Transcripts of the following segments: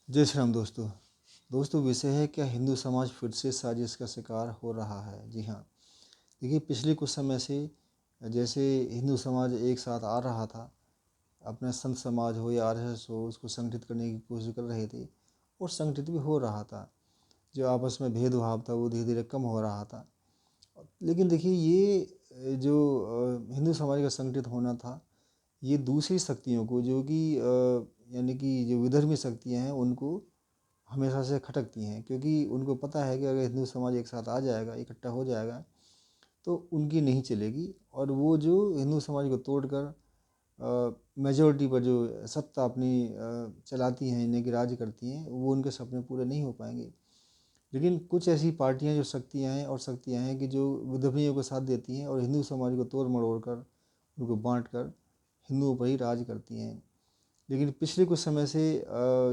जय श्री राम दोस्तों। विषय है क्या हिंदू समाज फिर से साजिश का शिकार हो रहा है। जी हाँ, देखिए पिछले कुछ समय से जैसे हिंदू समाज एक साथ आ रहा था, अपना संत समाज हो या आरएसएस हो, उसको संगठित करने की कोशिश कर रहे थे और संगठित भी हो रहा था। जो आपस में भेदभाव था वो धीरे धीरे कम हो रहा था। लेकिन देखिए ये जो हिंदू समाज का संगठित होना था, ये दूसरी शक्तियों को जो कि यानी कि जो विधर्मी शक्तियाँ हैं उनको हमेशा से खटकती हैं, क्योंकि उनको पता है कि अगर हिंदू समाज एक साथ आ जाएगा, इकट्ठा हो जाएगा, तो उनकी नहीं चलेगी और वो जो हिंदू समाज को तोड़कर मेजॉरिटी पर जो सत्ता अपनी चलाती हैं, यानी कि राज करती हैं, वो उनके सपने पूरे नहीं हो पाएंगे। लेकिन कुछ ऐसी पार्टियां जो शक्तियां हैं कि जो विधर्मियों को साथ देती हैं और हिंदू समाज को तोड़ मरोड़ कर, उनको बांट कर हिंदुओं पर ही राज करती हैं। लेकिन पिछले कुछ समय से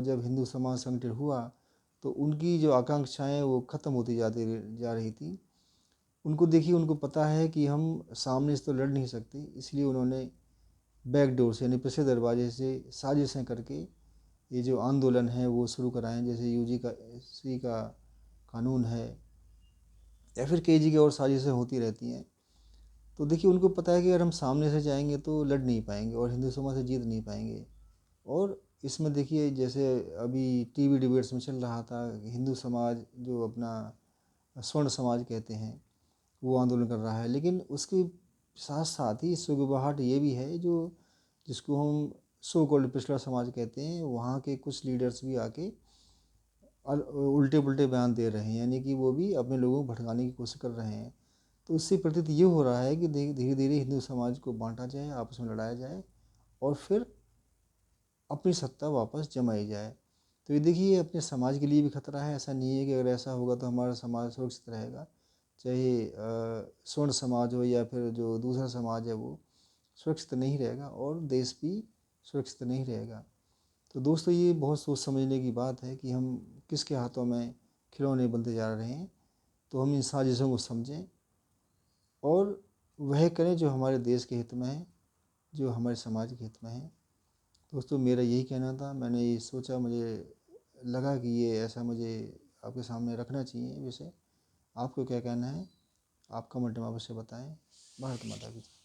जब हिंदू समाज संगठित हुआ तो उनकी जो आकांक्षाएं वो ख़त्म होती जा रही थी। उनको देखिए, उनको पता है कि हम सामने से तो लड़ नहीं सकते, इसलिए उन्होंने बैक डोर से यानी पिछले दरवाजे से साजिशें करके ये जो आंदोलन है वो शुरू कराएं। जैसे यूजी का कानून है या फिर केजी की और साजिशें होती रहती हैं। तो देखिए उनको पता है कि अगर हम सामने से जाएंगे तो लड़ नहीं पाएंगे और हिंदू समाज से जीत नहीं पाएंगे। और इसमें देखिए जैसे अभी टीवी डिबेट्स में चल रहा था, हिंदू समाज जो अपना स्वर्ण समाज कहते हैं वो आंदोलन कर रहा है। लेकिन उसके साथ साथ ही सुगबुगाहट ये भी है जो जिसको हम सो कॉल्ड पिछड़ा समाज कहते हैं, वहाँ के कुछ लीडर्स भी आके उल्टे पुल्टे बयान दे रहे हैं, यानी कि वो भी अपने लोगों को भटकाने की कोशिश कर रहे हैं। तो इससे प्रतीत ये हो रहा है कि धीरे धीरे हिंदू समाज को बांटा जाए, आपस में लड़ाया जाए और फिर अपनी सत्ता वापस जमाई जाए। तो ये देखिए अपने समाज के लिए भी खतरा है। ऐसा नहीं है कि अगर ऐसा होगा तो हमारा समाज सुरक्षित रहेगा, चाहे स्वर्ण समाज हो या फिर जो दूसरा समाज है वो सुरक्षित नहीं रहेगा और देश भी सुरक्षित नहीं रहेगा। तो दोस्तों ये बहुत सोच समझने की बात है कि हम किसके हाथों में खिलौने बनते जा रहे हैं। तो हम इन साजिशों को समझें और वह करें जो हमारे देश के हित में है, जो हमारे समाज के हित में है। दोस्तों मेरा यही कहना था, मैंने ये सोचा, मुझे लगा कि ये ऐसा मुझे आपके सामने रखना चाहिए विषय। आपको क्या कहना है? आप कमेंट में अवश्य बताएं। भारत माता की जय।